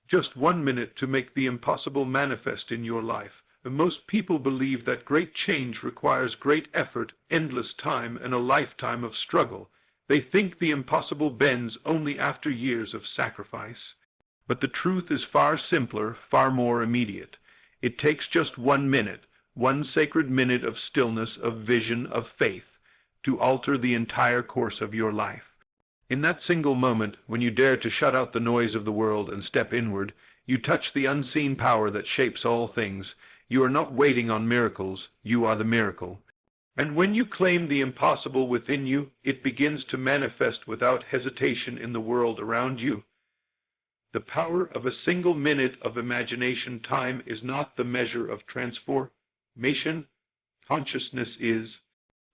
Just 1 minute to make the impossible manifest in your life. And most people believe that great change requires great effort, endless time, and a lifetime of struggle. They think the impossible bends only after years of sacrifice. But the truth is far simpler, far more immediate. It takes just 1 minute, one sacred minute of stillness, of vision, of faith, to alter the entire course of your life. In that single moment, when you dare to shut out the noise of the world and step inward, you touch the unseen power that shapes all things. You are not waiting on miracles, you are the miracle. And when you claim the impossible within you, it begins to manifest without hesitation in the world around you. The power of a single minute of imagination time is not the measure of transformation. Consciousness is.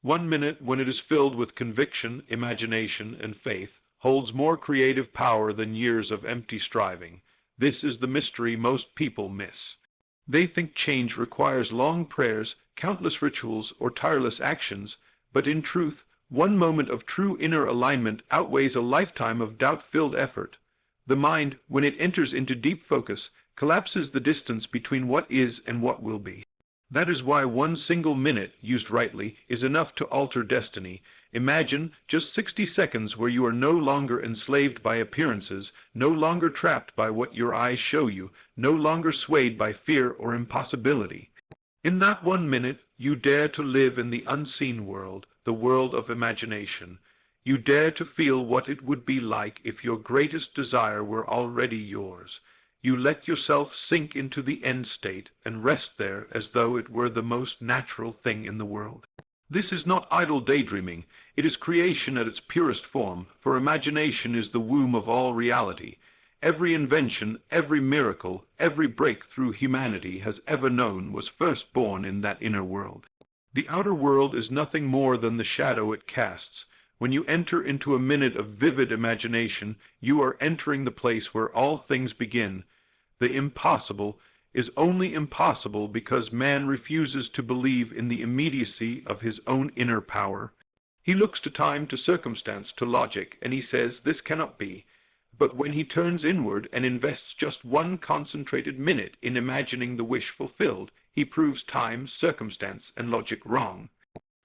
1 minute, when it is filled with conviction, imagination, and faith, holds more creative power than years of empty striving. This is the mystery most people miss. They think change requires long prayers, countless rituals, or tireless actions, but in truth, 1 moment of true inner alignment outweighs a lifetime of doubt-filled effort. The mind, when it enters into deep focus, collapses the distance between what is and what will be. That is why one single minute, used rightly, is enough to alter destiny. Imagine just 60 seconds where you are no longer enslaved by appearances, no longer trapped by what your eyes show you, no longer swayed by fear or impossibility. In that 1 minute, you dare to live in the unseen world, the world of imagination. You dare to feel what it would be like if your greatest desire were already yours. You let yourself sink into the end state and rest there as though it were the most natural thing in the world. This is not idle daydreaming. It is creation at its purest form, for imagination is the womb of all reality. Every invention, every miracle, every breakthrough humanity has ever known was first born in that inner world. The outer world is nothing more than the shadow it casts. When you enter into a minute of vivid imagination, you are entering the place where all things begin. The impossible is only impossible because man refuses to believe in the immediacy of his own inner power. He looks to time, to circumstance, to logic, and he says, this cannot be. But when he turns inward and invests just one concentrated minute in imagining the wish fulfilled, he proves time, circumstance, and logic wrong.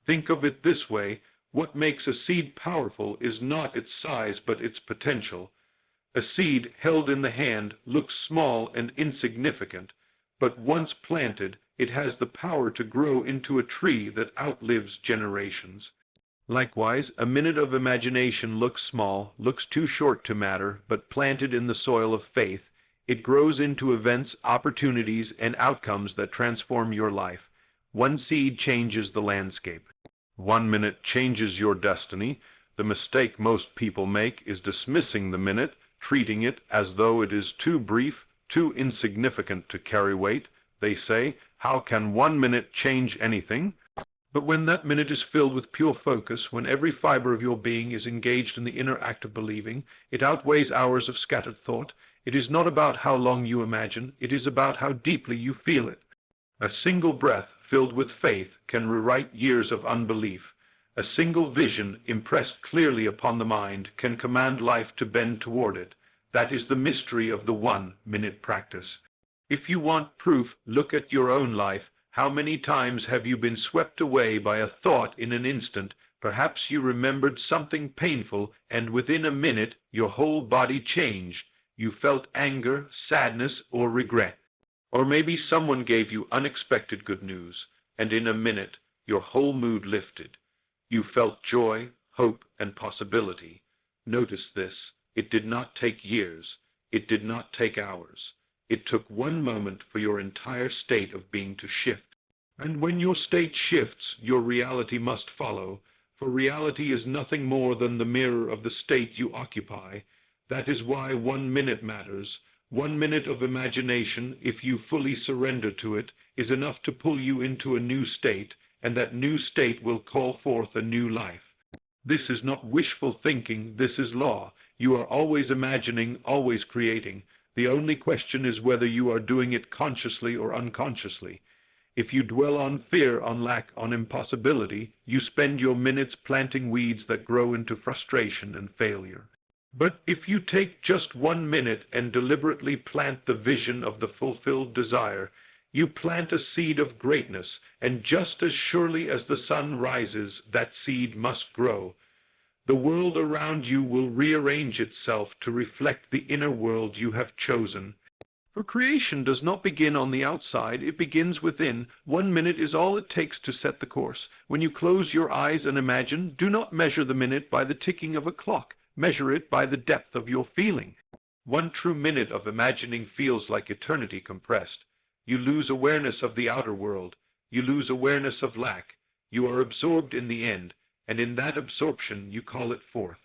Think of it this way. What makes a seed powerful is not its size but its potential. A seed held in the hand looks small and insignificant, but once planted, it has the power to grow into a tree that outlives generations. Likewise, a minute of imagination looks small, looks too short to matter, but planted in the soil of faith, it grows into events, opportunities, and outcomes that transform your life. One seed changes the landscape. 1 minute changes your destiny. The mistake most people make is dismissing the minute, treating it as though it is too brief, too insignificant to carry weight. They say, how can 1 minute change anything? But when that minute is filled with pure focus, when every fiber of your being is engaged in the inner act of believing, it outweighs hours of scattered thought. It is not about how long you imagine, it is about how deeply you feel it. A single breath filled with faith can rewrite years of unbelief. A single vision impressed clearly upon the mind can command life to bend toward it. That is the mystery of the 1-minute practice. If you want proof, look at your own life. How many times have you been swept away by a thought in an instant? Perhaps you remembered something painful, and within a minute your whole body changed. You felt anger, sadness, or regret. Or maybe someone gave you unexpected good news, and in a minute your whole mood lifted. You felt joy, hope, and possibility. Notice this. It did not take years. It did not take hours. It took 1 moment for your entire state of being to shift. And when your state shifts, your reality must follow, for reality is nothing more than the mirror of the state you occupy. That is why 1 minute matters. 1 minute of imagination, if you fully surrender to it, is enough to pull you into a new state, and that new state will call forth a new life. This is not wishful thinking, this is law. You are always imagining, always creating. The only question is whether you are doing it consciously or unconsciously. If you dwell on fear, on lack, on impossibility, you spend your minutes planting weeds that grow into frustration and failure. But if you take just 1 minute and deliberately plant the vision of the fulfilled desire, you plant a seed of greatness, and just as surely as the sun rises, that seed must grow. The world around you will rearrange itself to reflect the inner world you have chosen. For creation does not begin on the outside, it begins within. 1 minute is all it takes to set the course. When you close your eyes and imagine, do not measure the minute by the ticking of a clock. Measure it by the depth of your feeling. 1 true minute of imagining feels like eternity compressed. You lose awareness of the outer world. You lose awareness of lack. You are absorbed in the end, and in that absorption you call it forth.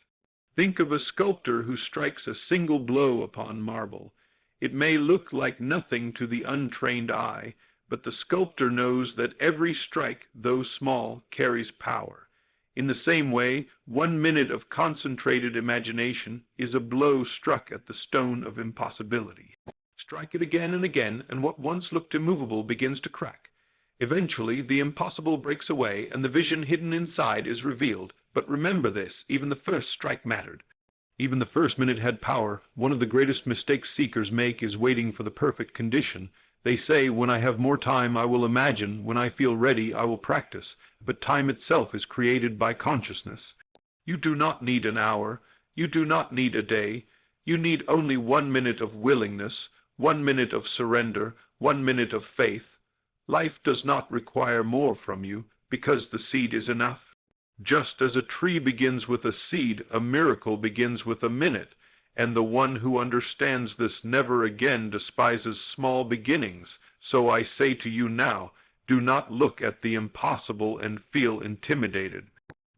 Think of a sculptor who strikes a single blow upon marble. It may look like nothing to the untrained eye, but the sculptor knows that every strike, though small, carries power. In the same way, 1 minute of concentrated imagination is a blow struck at the stone of impossibility. Strike it again and again, and what once looked immovable begins to crack. Eventually, the impossible breaks away, and the vision hidden inside is revealed. But remember this, even the first strike mattered. Even the first minute had power. One of the greatest mistakes seekers make is waiting for the perfect condition. They say, when I have more time, I will imagine. When I feel ready, I will practice. But time itself is created by consciousness. You do not need an hour. You do not need a day. You need only 1 minute of willingness, 1 minute of surrender, 1 minute of faith. Life does not require more from you, because the seed is enough. Just as a tree begins with a seed, a miracle begins with a minute, and the one who understands this never again despises small beginnings. So I say to you now, do not look at the impossible and feel intimidated.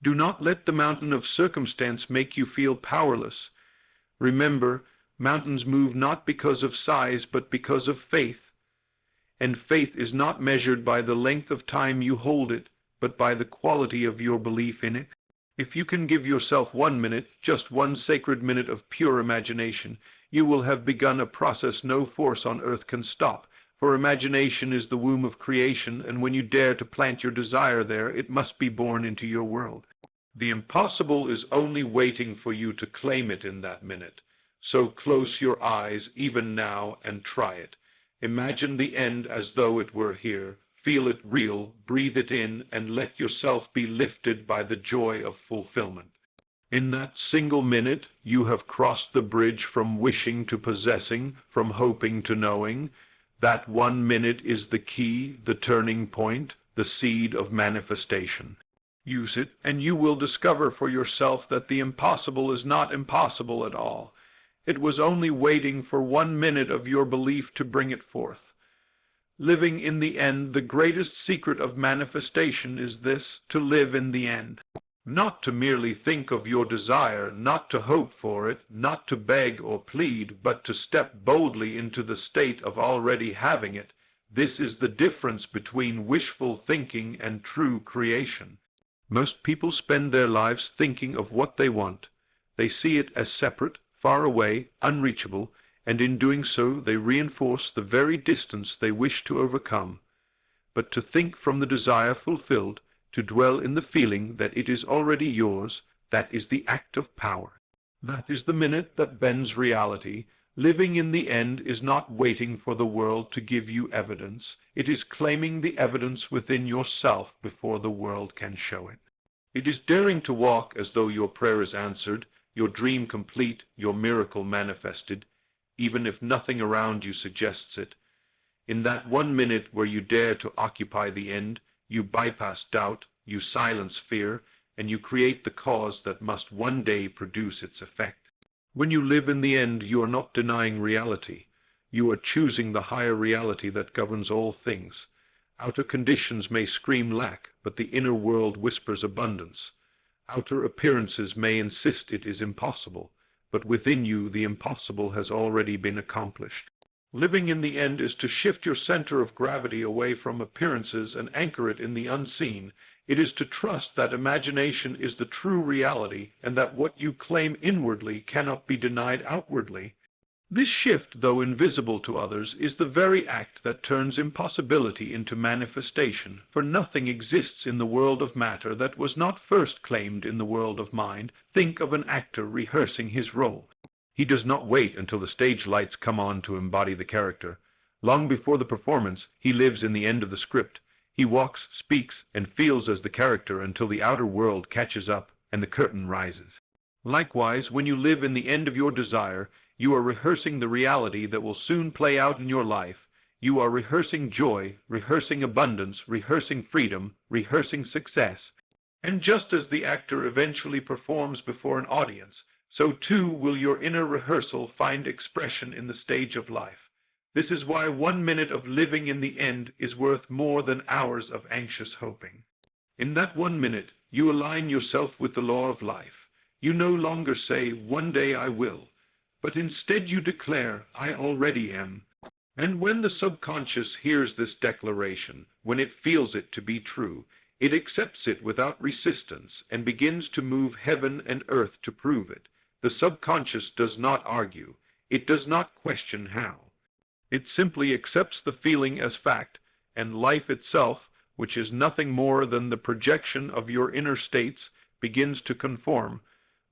Do not let the mountain of circumstance make you feel powerless. Remember, mountains move not because of size, but because of faith. And faith is not measured by the length of time you hold it, but by the quality of your belief in it. If you can give yourself 1 minute, just one sacred minute of pure imagination, you will have begun a process no force on earth can stop. For imagination is the womb of creation, and when you dare to plant your desire there, it must be born into your world. The impossible is only waiting for you to claim it in that minute. So close your eyes, even now, and try it. Imagine the end as though it were here. Feel it real, breathe it in, and let yourself be lifted by the joy of fulfillment. In that single minute, you have crossed the bridge from wishing to possessing, from hoping to knowing. That 1 minute is the key, the turning point, the seed of manifestation. Use it, and you will discover for yourself that the impossible is not impossible at all. It was only waiting for 1 minute of your belief to bring it forth. Living in the end, the greatest secret of manifestation is this, to live in the end. Not to merely think of your desire, not to hope for it, not to beg or plead, but to step boldly into the state of already having it. This is the difference between wishful thinking and true creation. Most people spend their lives thinking of what they want. They see it as separate, far away, unreachable, and in doing so they reinforce the very distance they wish to overcome. But to think from the desire fulfilled, to dwell in the feeling that it is already yours, that is the act of power. That is the minute that bends reality. Living in the end is not waiting for the world to give you evidence. It is claiming the evidence within yourself before the world can show it. It is daring to walk as though your prayer is answered, your dream complete, your miracle manifested, even if nothing around you suggests it. In that 1 minute where you dare to occupy the end, you bypass doubt, you silence fear, and you create the cause that must one day produce its effect. When you live in the end, you are not denying reality. You are choosing the higher reality that governs all things. Outer conditions may scream lack, but the inner world whispers abundance. Outer appearances may insist it is impossible, but within you the impossible has already been accomplished. Living in the end is to shift your center of gravity away from appearances and anchor it in the unseen. It is to trust that imagination is the true reality, and that what you claim inwardly cannot be denied outwardly. This shift, though invisible to others, is the very act that turns impossibility into manifestation, for nothing exists in the world of matter that was not first claimed in the world of mind. Think of an actor rehearsing his role. He does not wait until the stage lights come on to embody the character. Long before the performance, he lives in the end of the script. He walks, speaks, and feels as the character until the outer world catches up and the curtain rises. Likewise, when you live in the end of your desire, you are rehearsing the reality that will soon play out in your life. You are rehearsing joy, rehearsing abundance, rehearsing freedom, rehearsing success. And just as the actor eventually performs before an audience, so too will your inner rehearsal find expression in the stage of life. This is why 1 minute of living in the end is worth more than hours of anxious hoping. In that 1 minute, you align yourself with the law of life. You no longer say, "One day I will," but instead you declare, "I already am." And when the subconscious hears this declaration, when it feels it to be true, it accepts it without resistance and begins to move heaven and earth to prove it. The subconscious does not argue. It does not question how. It simply accepts the feeling as fact, and life itself, which is nothing more than the projection of your inner states, begins to conform.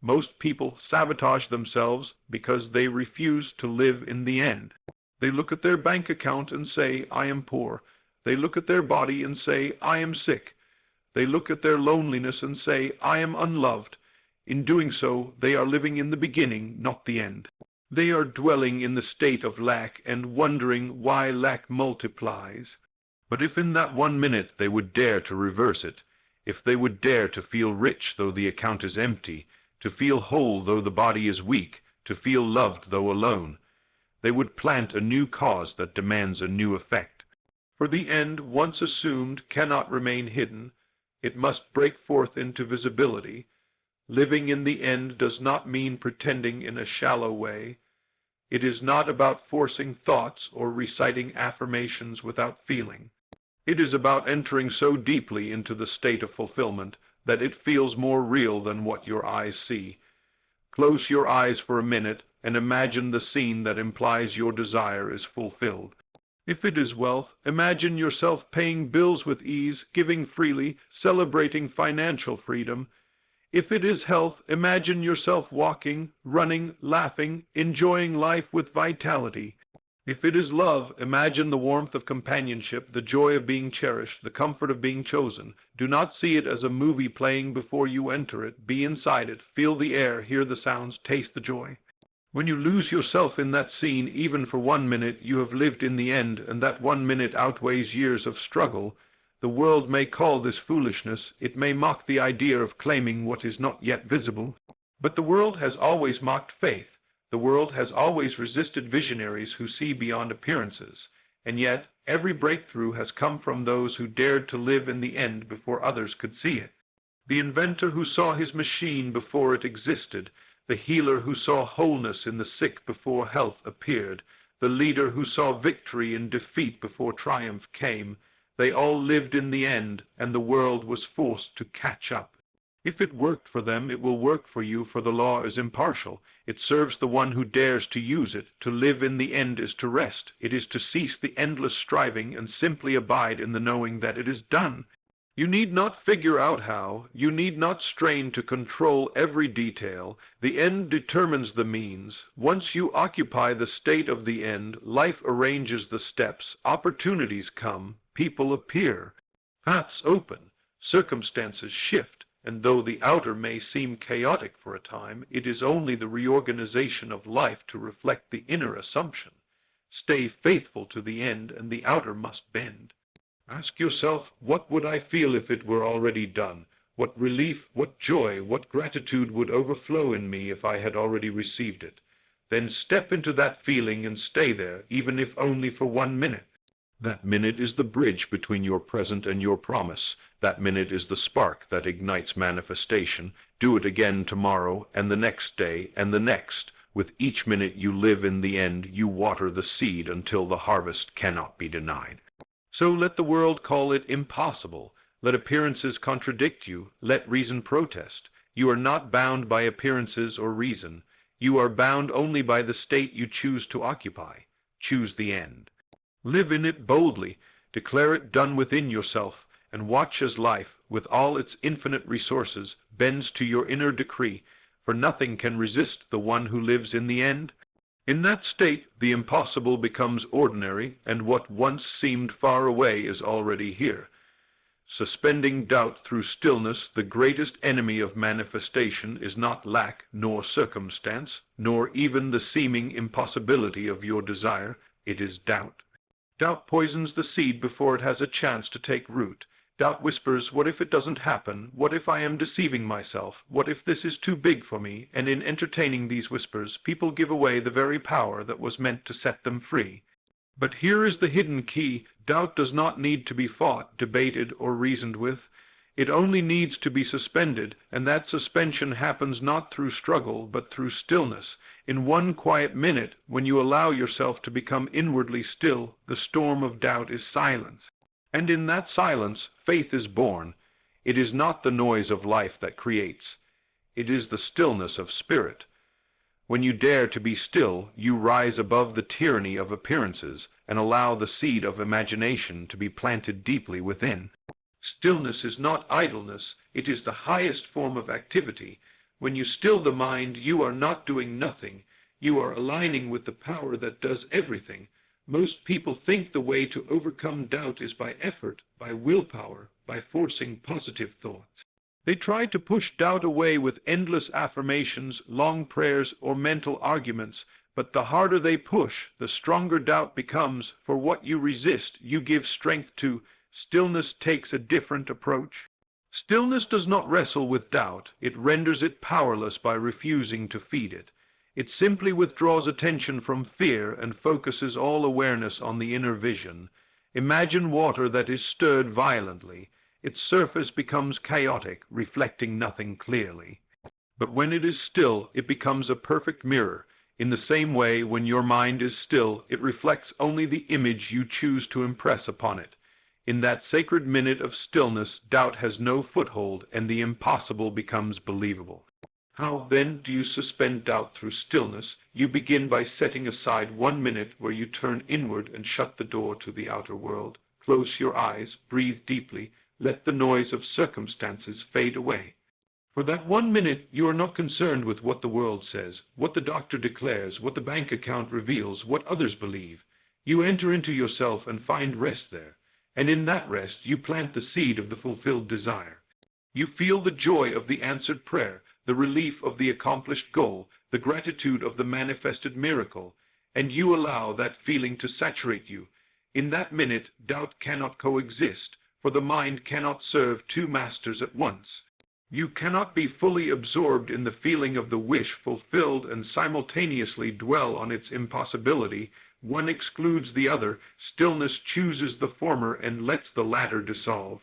Most people sabotage themselves because they refuse to live in the end. They look at their bank account and say, "I am poor." They look at their body and say, "I am sick." They look at their loneliness and say, "I am unloved." In doing so, they are living in the beginning, not the end. They are dwelling in the state of lack and wondering why lack multiplies. But if in that 1 minute they would dare to reverse it, if they would dare to feel rich though the account is empty, to feel whole though the body is weak, to feel loved though alone, they would plant a new cause that demands a new effect. For the end, once assumed, cannot remain hidden. It must break forth into visibility. Living in the end does not mean pretending in a shallow way. It is not about forcing thoughts or reciting affirmations without feeling. It is about entering so deeply into the state of fulfillment that it feels more real than what your eyes see. Close your eyes for a minute and imagine the scene that implies your desire is fulfilled. If it is wealth, imagine yourself paying bills with ease, giving freely, celebrating financial freedom. If it is health, imagine yourself walking, running, laughing, enjoying life with vitality. If it is love, imagine the warmth of companionship, the joy of being cherished, the comfort of being chosen. Do not see it as a movie playing before you enter it. Be inside it, feel the air, hear the sounds, taste the joy. When you lose yourself in that scene, even for 1 minute, you have lived in the end, and that 1 minute outweighs years of struggle. The world may call this foolishness. It may mock the idea of claiming what is not yet visible. But the world has always mocked faith. The world has always resisted visionaries who see beyond appearances. And yet, every breakthrough has come from those who dared to live in the end before others could see it. The inventor who saw his machine before it existed, the healer who saw wholeness in the sick before health appeared, the leader who saw victory in defeat before triumph came, they all lived in the end, and the world was forced to catch up. If it worked for them, it will work for you, for the law is impartial. It serves the one who dares to use it. To live in the end is to rest. It is to cease the endless striving and simply abide in the knowing that it is done. You need not figure out how. You need not strain to control every detail. The end determines the means. Once you occupy the state of the end, life arranges the steps. Opportunities come. People appear. Paths open. Circumstances shift. And though the outer may seem chaotic for a time, it is only the reorganization of life to reflect the inner assumption. Stay faithful to the end, and the outer must bend. Ask yourself, what would I feel if it were already done? What relief, what joy, what gratitude would overflow in me if I had already received it? Then step into that feeling and stay there, even if only for 1 minute. That minute is the bridge between your present and your promise. That minute is the spark that ignites manifestation. Do it again tomorrow, and the next day, and the next. With each minute you live in the end, you water the seed until the harvest cannot be denied. So let the world call it impossible. Let appearances contradict you. Let reason protest. You are not bound by appearances or reason. You are bound only by the state you choose to occupy. Choose the end. Live in it boldly, declare it done within yourself, and watch as life, with all its infinite resources, bends to your inner decree, for nothing can resist the one who lives in the end. In that state the impossible becomes ordinary, and what once seemed far away is already here. Suspending doubt through stillness, the greatest enemy of manifestation is not lack, nor circumstance, nor even the seeming impossibility of your desire. It is doubt. Doubt poisons the seed before it has a chance to take root. Doubt whispers, what if it doesn't happen? What if I am deceiving myself? What if this is too big for me? And in entertaining these whispers, people give away the very power that was meant to set them free. But here is the hidden key. Doubt does not need to be fought, debated, or reasoned with. It only needs to be suspended, and that suspension happens not through struggle, but through stillness. In one quiet minute, when you allow yourself to become inwardly still, the storm of doubt is silenced. And in that silence, faith is born. It is not the noise of life that creates. It is the stillness of spirit. When you dare to be still, you rise above the tyranny of appearances, and allow the seed of imagination to be planted deeply within. Stillness is not idleness, it is the highest form of activity. When you still the mind, you are not doing nothing, you are aligning with the power that does everything. Most people think the way to overcome doubt is by effort, by willpower, by forcing positive thoughts. They try to push doubt away with endless affirmations, long prayers, or mental arguments, but the harder they push, the stronger doubt becomes, for what you resist, you give strength to. Stillness takes a different approach. Stillness does not wrestle with doubt, it renders it powerless by refusing to feed it. It simply withdraws attention from fear and focuses all awareness on the inner vision. Imagine water that is stirred violently. Its surface becomes chaotic, reflecting nothing clearly. But when it is still, it becomes a perfect mirror. In the same way, when your mind is still, it reflects only the image you choose to impress upon it. In that sacred minute of stillness, doubt has no foothold, and the impossible becomes believable. How, then, do you suspend doubt through stillness? You begin by setting aside 1 minute where you turn inward and shut the door to the outer world. Close your eyes, breathe deeply, let the noise of circumstances fade away. For that 1 minute you are not concerned with what the world says, what the doctor declares, what the bank account reveals, what others believe. You enter into yourself and find rest there, and in that rest you plant the seed of the fulfilled desire. You feel the joy of the answered prayer, the relief of the accomplished goal, the gratitude of the manifested miracle, and you allow that feeling to saturate you. In that minute doubt cannot coexist, for the mind cannot serve two masters at once. You cannot be fully absorbed in the feeling of the wish fulfilled and simultaneously dwell on its impossibility. One excludes the other. Stillness chooses the former and lets the latter dissolve.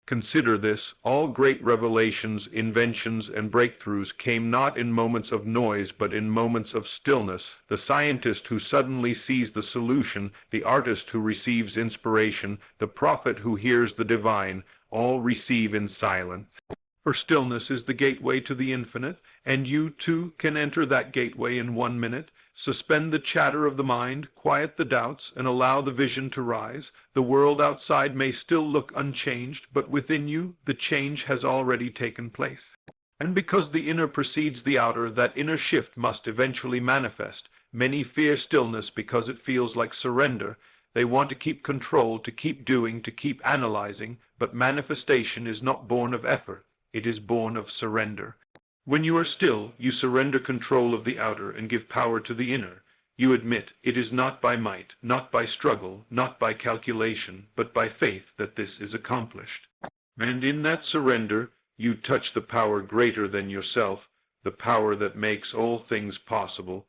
Consider this: all great revelations, inventions, and breakthroughs came not in moments of noise, but in moments of stillness. The scientist who suddenly sees the solution, the artist who receives inspiration, the prophet who hears the divine, all receive in silence. For stillness is the gateway to the infinite, and you, too, can enter that gateway in 1 minute. Suspend the chatter of the mind, quiet the doubts, and allow the vision to rise. The world outside may still look unchanged, but within you the change has already taken place. And because the inner precedes the outer, that inner shift must eventually manifest. Many fear stillness because it feels like surrender. They want to keep control, to keep doing, to keep analyzing, but manifestation is not born of effort. It is born of surrender. When you are still, you surrender control of the outer and give power to the inner. You admit it is not by might, not by struggle, not by calculation, but by faith that this is accomplished. And in that surrender, you touch the power greater than yourself, the power that makes all things possible.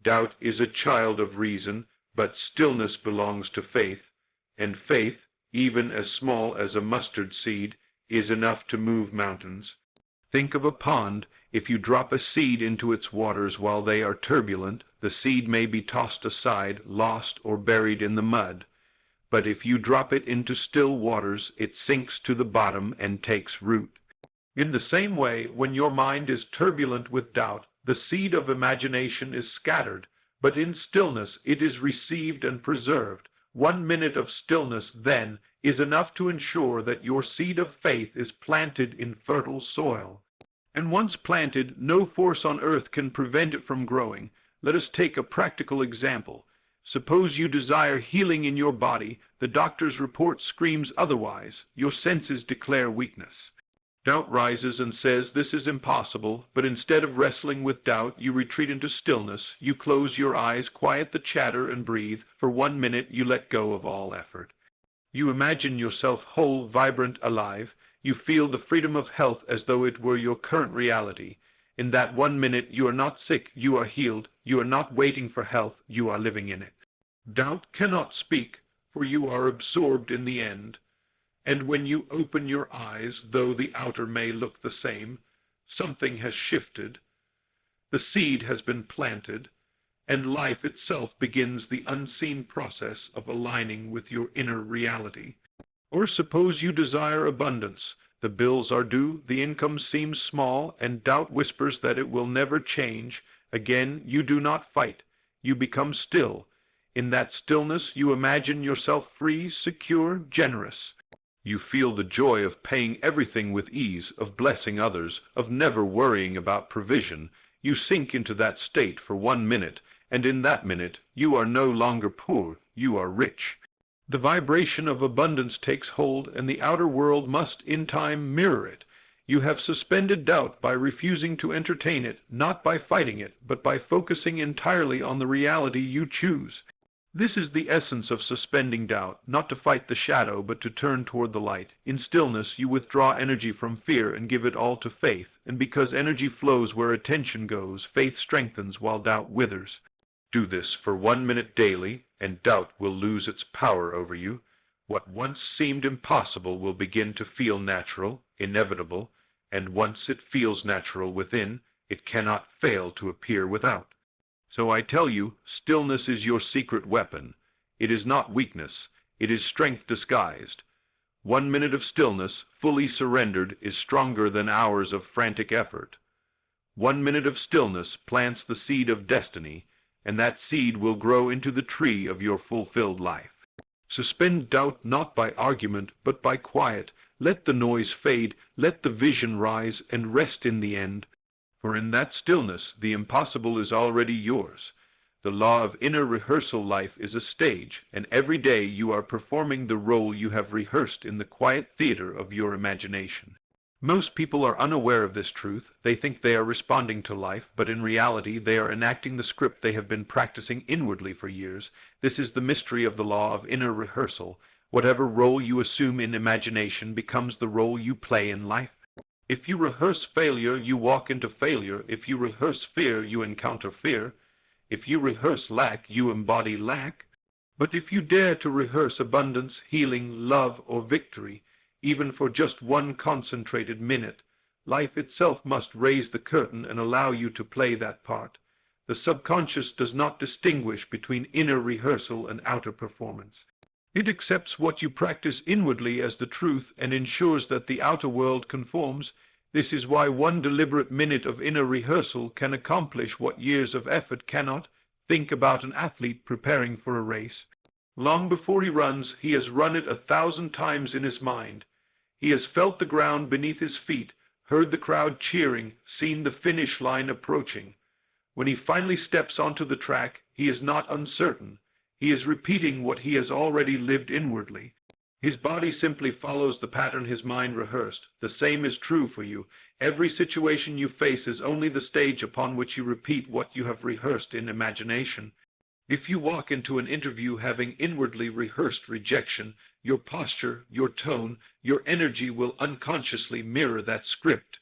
Doubt is a child of reason, but stillness belongs to faith, and faith, even as small as a mustard seed, is enough to move mountains. Think of a pond. If you drop a seed into its waters while they are turbulent, the seed may be tossed aside, lost, or buried in the mud. But if you drop it into still waters, it sinks to the bottom and takes root. In the same way, when your mind is turbulent with doubt, The seed of imagination is scattered, but in stillness it is received and preserved. 1 minute of stillness, then, is enough to ensure that your seed of faith is planted in fertile soil. And once planted, no force on earth can prevent it from growing. Let us take a practical example. Suppose you desire healing in your body, the doctor's report screams otherwise, your senses declare weakness. Doubt rises and says this is impossible, but instead of wrestling with doubt, you retreat into stillness, you close your eyes, quiet the chatter, and breathe. For 1 minute you let go of all effort. You imagine yourself whole, vibrant, alive. You feel the freedom of health as though it were your current reality. In that 1 minute you are not sick, you are healed. You are not waiting for health, you are living in it. Doubt cannot speak, for you are absorbed in the end. And when you open your eyes, though the outer may look the same, something has shifted. The seed has been planted, and life itself begins the unseen process of aligning with your inner reality. Or suppose you desire abundance. The bills are due, the income seems small, and doubt whispers that it will never change. Again, you do not fight. You become still. In that stillness you imagine yourself free, secure, generous. You feel the joy of paying everything with ease, of blessing others, of never worrying about provision. You sink into that state for 1 minute, and in that minute you are no longer poor, you are rich. The vibration of abundance takes hold, and the outer world must in time mirror it. You have suspended doubt by refusing to entertain it, not by fighting it, but by focusing entirely on the reality you choose. This is the essence of suspending doubt, not to fight the shadow, but to turn toward the light. In stillness you withdraw energy from fear and give it all to faith, and because energy flows where attention goes, faith strengthens while doubt withers. Do this for 1 minute daily, and doubt will lose its power over you. What once seemed impossible will begin to feel natural, inevitable, and once it feels natural within, it cannot fail to appear without. So I tell you, stillness is your secret weapon. It is not weakness, it is strength disguised. 1 minute of stillness, fully surrendered, is stronger than hours of frantic effort. 1 minute of stillness plants the seed of destiny, and that seed will grow into the tree of your fulfilled life. Suspend doubt not by argument, but by quiet. Let the noise fade, let the vision rise, and rest in the end. For in that stillness the impossible is already yours. The law of inner rehearsal life is a stage, and every day you are performing the role you have rehearsed in the quiet theater of your imagination. Most people are unaware of this truth. They think they are responding to life, but in reality they are enacting the script they have been practicing inwardly for years. This is the mystery of the law of inner rehearsal. Whatever role you assume in imagination becomes the role you play in life. If you rehearse failure, you walk into failure. If you rehearse fear, you encounter fear. If you rehearse lack, you embody lack. But if you dare to rehearse abundance, healing, love, or victory, even for just 1 concentrated minute, life itself must raise the curtain and allow you to play that part. The subconscious does not distinguish between inner rehearsal and outer performance. It accepts what you practice inwardly as the truth and ensures that the outer world conforms. This is why 1 deliberate minute of inner rehearsal can accomplish what years of effort cannot. Think about an athlete preparing for a race. Long before he runs, he has run it 1,000 times in his mind. He has felt the ground beneath his feet, heard the crowd cheering, seen the finish line approaching. When he finally steps onto the track, he is not uncertain. He is repeating what he has already lived inwardly. His body simply follows the pattern his mind rehearsed. The same is true for you. Every situation you face is only the stage upon which you repeat what you have rehearsed in imagination. If you walk into an interview having inwardly rehearsed rejection, your posture, your tone, your energy will unconsciously mirror that script.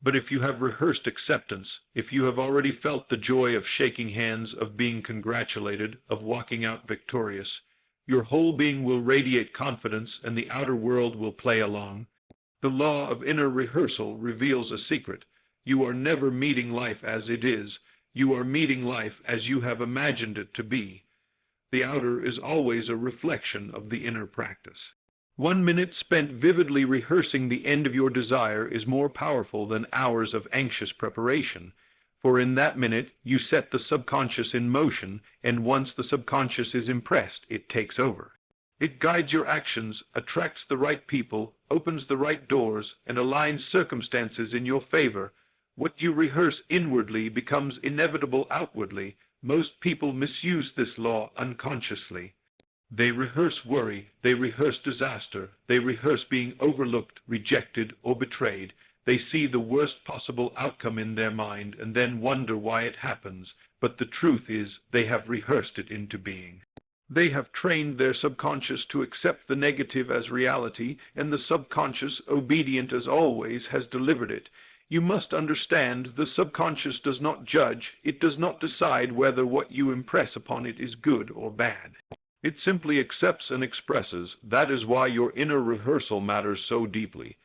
But if you have rehearsed acceptance, if you have already felt the joy of shaking hands, of being congratulated, of walking out victorious, your whole being will radiate confidence and the outer world will play along. The law of inner rehearsal reveals a secret. You are never meeting life as it is. You are meeting life as you have imagined it to be. The outer is always a reflection of the inner practice. 1 minute spent vividly rehearsing the end of your desire is more powerful than hours of anxious preparation. For in that minute you set the subconscious in motion, and once the subconscious is impressed, it takes over. It guides your actions, attracts the right people, opens the right doors, and aligns circumstances in your favor. What you rehearse inwardly becomes inevitable outwardly. Most people misuse this law unconsciously. They rehearse worry, they rehearse disaster, they rehearse being overlooked, rejected, or betrayed. They see the worst possible outcome in their mind and then wonder why it happens, but the truth is they have rehearsed it into being. They have trained their subconscious to accept the negative as reality, and the subconscious, obedient as always, has delivered it. You must understand, the subconscious does not judge, it does not decide whether what you impress upon it is good or bad. It simply accepts and expresses. That is why your inner rehearsal matters so deeply.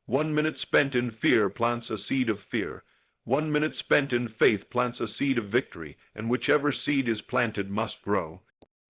1 minute spent in fear plants a seed of fear. 1 minute spent in faith plants a seed of victory, and whichever seed is planted must grow.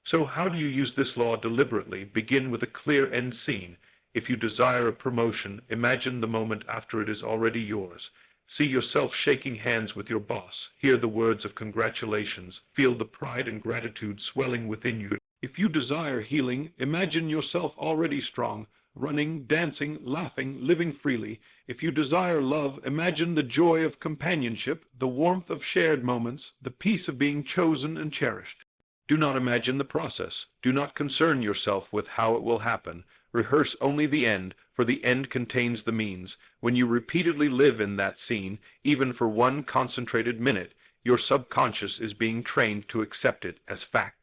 So how do you use this law deliberately? Begin with a clear end scene. If you desire a promotion, imagine the moment after it is already yours. See yourself shaking hands with your boss. Hear the words of congratulations. Feel the pride and gratitude swelling within you. If you desire healing, imagine yourself already strong, running, dancing, laughing, living freely. If you desire love, imagine the joy of companionship, the warmth of shared moments, the peace of being chosen and cherished. Do not imagine the process. Do not concern yourself with how it will happen. Rehearse only the end, for the end contains the means. When you repeatedly live in that scene, even for one concentrated minute, your subconscious is being trained to accept it as fact.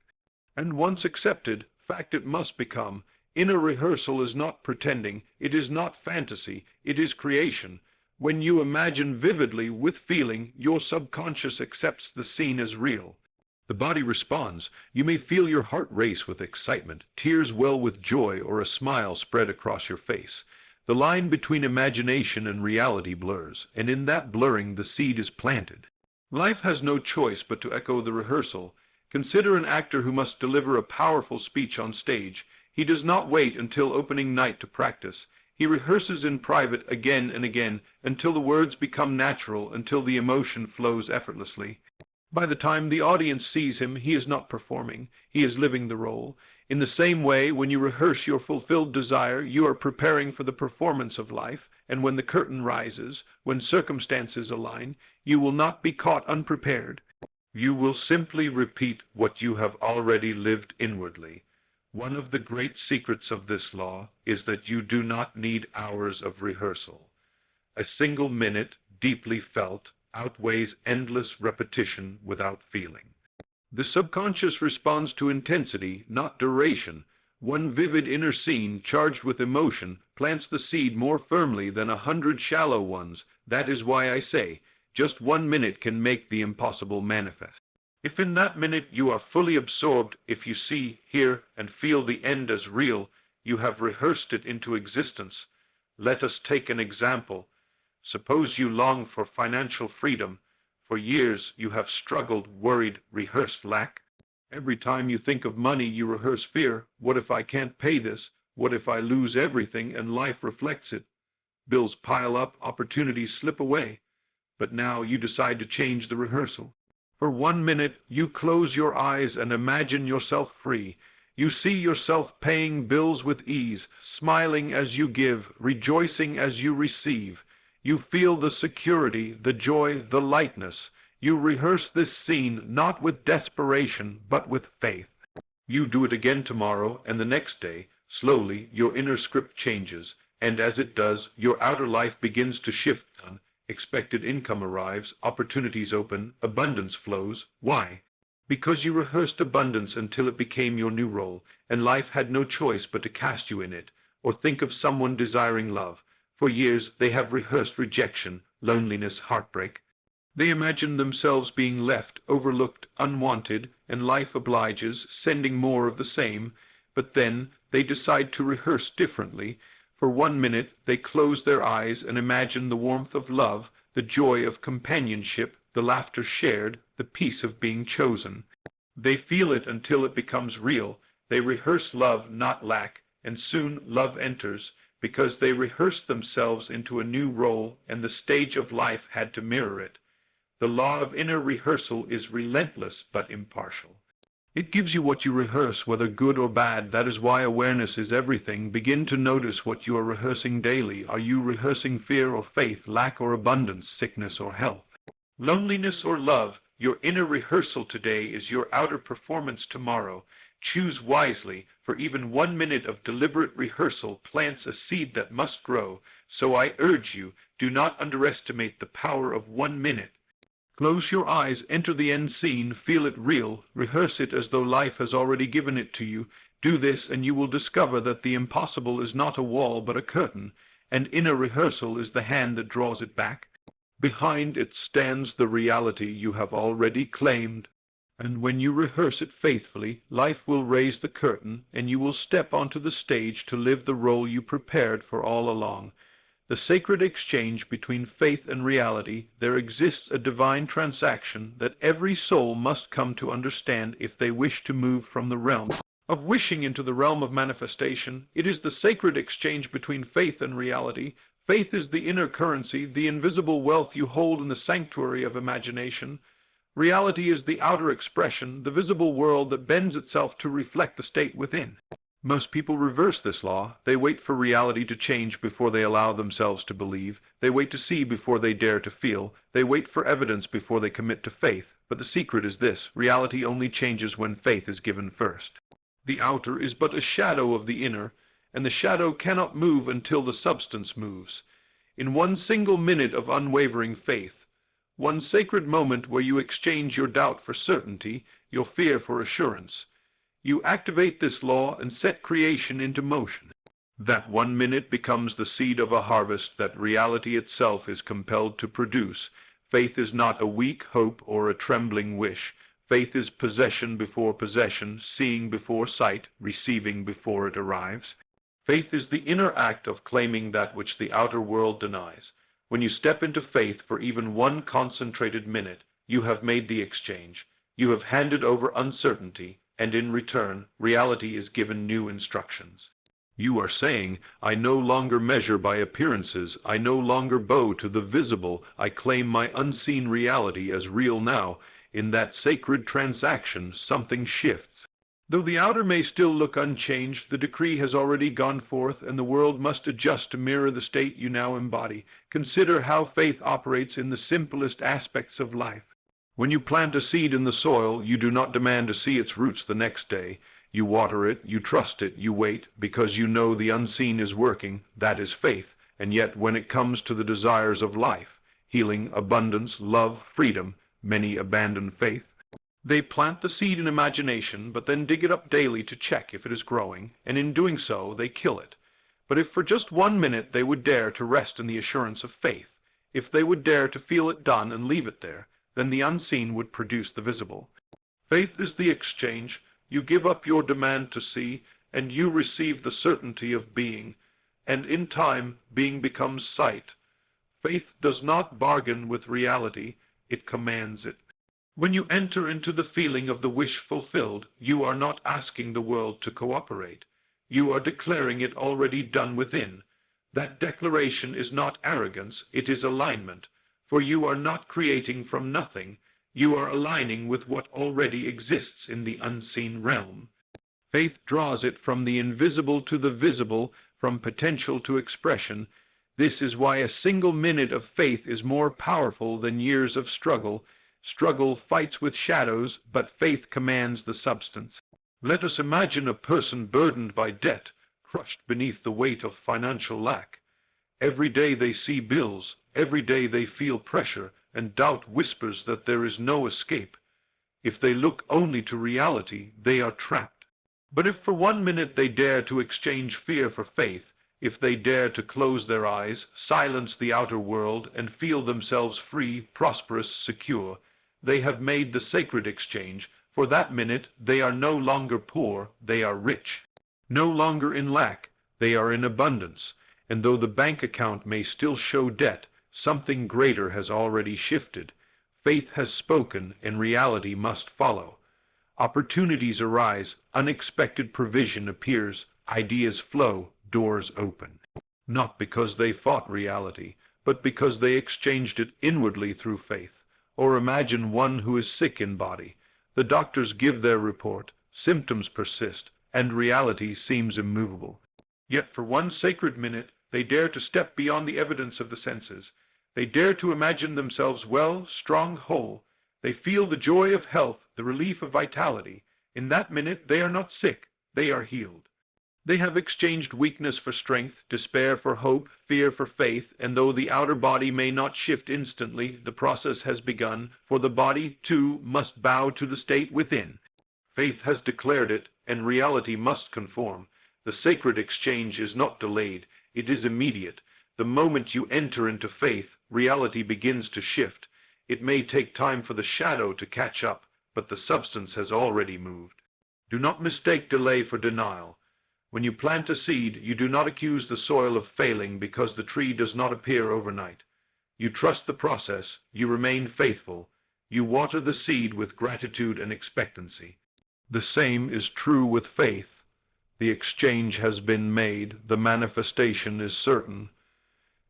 And once accepted, fact it must become. Inner rehearsal is not pretending, it is not fantasy, it is creation. When you imagine vividly, with feeling, your subconscious accepts the scene as real. The body responds. You may feel your heart race with excitement, tears well with joy, or a smile spread across your face. The line between imagination and reality blurs, and in that blurring the seed is planted. Life has no choice but to echo the rehearsal. Consider an actor who must deliver a powerful speech on stage. He does not wait until opening night to practice. He rehearses in private again and again until the words become natural, until the emotion flows effortlessly. By the time the audience sees him, he is not performing, he is living the role. In the same way, when you rehearse your fulfilled desire, you are preparing for the performance of life, and when the curtain rises, when circumstances align, you will not be caught unprepared. You will simply repeat what you have already lived inwardly. One of the great secrets of this law is that you do not need hours of rehearsal. A single minute, deeply felt, outweighs endless repetition without feeling. The subconscious responds to intensity, not duration. One vivid inner scene, charged with emotion, plants the seed more firmly than 100 shallow ones. That is why I say, just 1 minute can make the impossible manifest. If in that minute you are fully absorbed, if you see, hear, and feel the end as real, you have rehearsed it into existence. Let us take an example. Suppose you long for financial freedom. For years you have struggled, worried, rehearsed lack. Every time you think of money, you rehearse fear. What if I can't pay this? What if I lose everything? And life reflects it. Bills pile up, opportunities slip away. But now you decide to change the rehearsal. For 1 minute, you close your eyes and imagine yourself free. You see yourself paying bills with ease, smiling as you give, rejoicing as you receive. You feel the security, the joy, the lightness. You rehearse this scene not with desperation, but with faith. You do it again tomorrow and the next day. Slowly, your inner script changes, and as it does, your outer life begins to shift. Expected income arrives, opportunities open, abundance flows. Why? Because you rehearsed abundance until it became your new role, and life had no choice but to cast you in it. Or think of someone desiring love. For years they have rehearsed rejection, loneliness, heartbreak. They imagine themselves being left, overlooked, unwanted, and life obliges, sending more of the same. But then they decide to rehearse differently. For 1 minute they close their eyes and imagine the warmth of love, the joy of companionship, the laughter shared, the peace of being chosen. They feel it until it becomes real. They rehearse love, not lack, and soon love enters, because they rehearsed themselves into a new role, and the stage of life had to mirror it. The law of inner rehearsal is relentless but impartial. It gives you what you rehearse, whether good or bad. That is why awareness is everything. Begin to notice what you are rehearsing daily. Are you rehearsing fear or faith, lack or abundance, sickness or health, loneliness or love? Your inner rehearsal today is your outer performance tomorrow. Choose wisely, for even 1 minute of deliberate rehearsal plants a seed that must grow. So I urge you, do not underestimate the power of 1 minute. Close your eyes, enter the end scene, feel it real, rehearse it as though life has already given it to you. Do this and you will discover that the impossible is not a wall but a curtain, and inner rehearsal is the hand that draws it back. Behind it stands the reality you have already claimed. And when you rehearse it faithfully, life will raise the curtain, and you will step onto the stage to live the role you prepared for all along. The sacred exchange between faith and reality. There exists a divine transaction that every soul must come to understand if they wish to move from the realm of wishing into the realm of manifestation. It is the sacred exchange between faith and reality. Faith is the inner currency, the invisible wealth you hold in the sanctuary of imagination. Reality is the outer expression, the visible world that bends itself to reflect the state within. Most people reverse this law. They wait for reality to change before they allow themselves to believe. They wait to see before they dare to feel. They wait for evidence before they commit to faith. But the secret is this: reality only changes when faith is given first. The outer is but a shadow of the inner, and the shadow cannot move until the substance moves. In 1 single minute of unwavering faith, one sacred moment where you exchange your doubt for certainty, your fear for assurance, you activate this law and set creation into motion. That 1 minute becomes the seed of a harvest that reality itself is compelled to produce. Faith is not a weak hope or a trembling wish. Faith is possession before possession, seeing before sight, receiving before it arrives. Faith is the inner act of claiming that which the outer world denies. When you step into faith for even 1 concentrated minute, you have made the exchange. You have handed over uncertainty, and in return, reality is given new instructions. You are saying, I no longer measure by appearances, I no longer bow to the visible, I claim my unseen reality as real now. In that sacred transaction, something shifts. Though the outer may still look unchanged, the decree has already gone forth, and the world must adjust to mirror the state you now embody. Consider how faith operates in the simplest aspects of life. When you plant a seed in the soil, you do not demand to see its roots the next day. You water it, you trust it, you wait, because you know the unseen is working. That is faith. And yet when it comes to the desires of life, healing, abundance, love, freedom, many abandon faith. They plant the seed in imagination, but then dig it up daily to check if it is growing, and in doing so they kill it. But if for just 1 minute they would dare to rest in the assurance of faith, if they would dare to feel it done and leave it there, then the unseen would produce the visible. Faith is the exchange. You give up your demand to see, and you receive the certainty of being. And in time, being becomes sight. Faith does not bargain with reality, it commands it. When you enter into the feeling of the wish fulfilled, you are not asking the world to cooperate. You are declaring it already done within. That declaration is not arrogance, it is alignment. For you are not creating from nothing, you are aligning with what already exists in the unseen realm. Faith draws it from the invisible to the visible, from potential to expression. This is why a single minute of faith is more powerful than years of struggle. Struggle fights with shadows, but faith commands the substance. Let us imagine a person burdened by debt, crushed beneath the weight of financial lack. Every day they see bills, every day they feel pressure, and doubt whispers that there is no escape. If they look only to reality, they are trapped. But if for 1 minute they dare to exchange fear for faith, if they dare to close their eyes, silence the outer world, and feel themselves free, prosperous, secure, they have made the sacred exchange. For that minute, they are no longer poor, they are rich. No longer in lack, they are in abundance. And though the bank account may still show debt, something greater has already shifted. Faith has spoken, and reality must follow. Opportunities arise, unexpected provision appears, ideas flow, doors open. Not because they fought reality, but because they exchanged it inwardly through faith. Or imagine one who is sick in body. The doctors give their report, symptoms persist, and reality seems immovable. Yet for one sacred minute they dare to step beyond the evidence of the senses. They dare to imagine themselves well, strong, whole. They feel the joy of health, the relief of vitality. In that minute they are not sick, they are healed. They have exchanged weakness for strength, despair for hope, fear for faith, and though the outer body may not shift instantly, the process has begun, for the body, too, must bow to the state within. Faith has declared it, and reality must conform. The sacred exchange is not delayed, it is immediate. The moment you enter into faith, reality begins to shift. It may take time for the shadow to catch up, but the substance has already moved. Do not mistake delay for denial. When you plant a seed, you do not accuse the soil of failing because the tree does not appear overnight. You trust the process, you remain faithful, you water the seed with gratitude and expectancy. The same is true with faith. The exchange has been made, the manifestation is certain.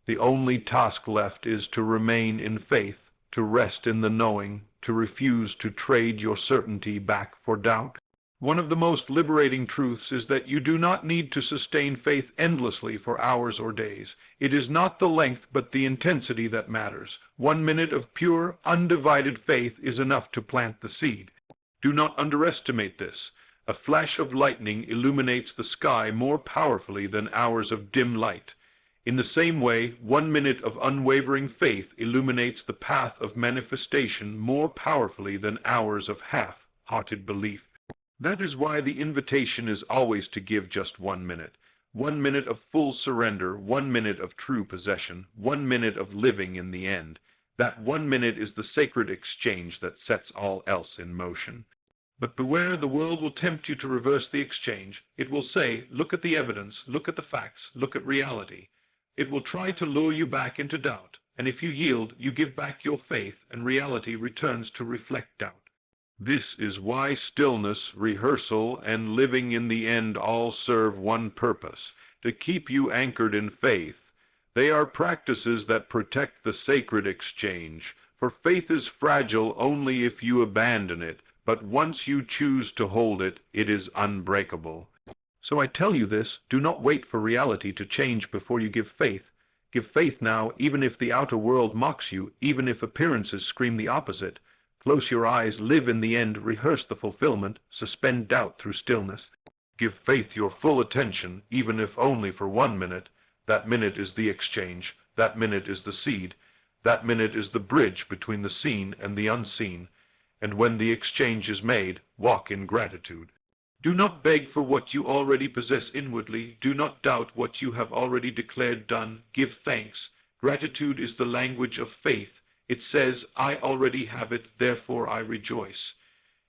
The only task left is to remain in faith, to rest in the knowing, to refuse to trade your certainty back for doubt. One of the most liberating truths is that you do not need to sustain faith endlessly for hours or days. It is not the length but the intensity that matters. 1 minute of pure, undivided faith is enough to plant the seed. Do not underestimate this. A flash of lightning illuminates the sky more powerfully than hours of dim light. In the same way, 1 minute of unwavering faith illuminates the path of manifestation more powerfully than hours of half-hearted belief. That is why the invitation is always to give just 1 minute. 1 minute of full surrender, 1 minute of true possession, 1 minute of living in the end. That 1 minute is the sacred exchange that sets all else in motion. But beware, the world will tempt you to reverse the exchange. It will say, look at the evidence, look at the facts, look at reality. It will try to lure you back into doubt, and if you yield, you give back your faith, and reality returns to reflect doubt. This is why stillness, rehearsal, and living in the end all serve one purpose, to keep you anchored in faith. They are practices that protect the sacred exchange, for faith is fragile only if you abandon it, but once you choose to hold it, it is unbreakable. So I tell you this, do not wait for reality to change before you give faith. Give faith now, even if the outer world mocks you, even if appearances scream the opposite. Close your eyes, live in the end, rehearse the fulfillment, suspend doubt through stillness. Give faith your full attention, even if only for 1 minute. That minute is the exchange, that minute is the seed, that minute is the bridge between the seen and the unseen. And when the exchange is made, walk in gratitude. Do not beg for what you already possess inwardly, do not doubt what you have already declared done, give thanks. Gratitude is the language of faith. It says, I already have it, therefore I rejoice.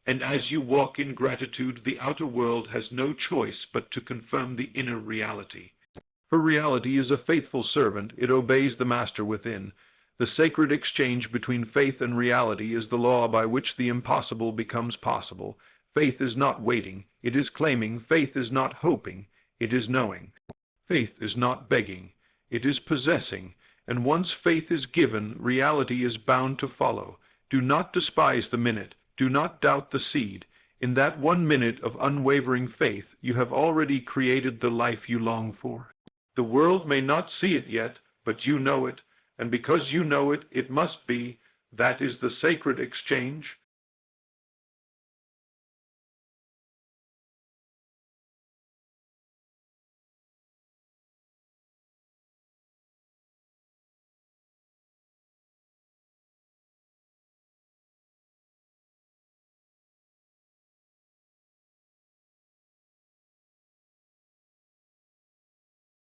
And as you walk in gratitude, the outer world has no choice but to confirm the inner reality. For reality is a faithful servant, it obeys the master within. The sacred exchange between faith and reality is the law by which the impossible becomes possible. Faith is not waiting, it is claiming. Faith is not hoping, it is knowing. Faith is not begging, it is possessing. And once faith is given, reality is bound to follow. Do not despise the minute. Do not doubt the seed. In that 1 minute of unwavering faith, you have already created the life you long for. The world may not see it yet, but you know it, and because you know it, it must be. That is the sacred exchange.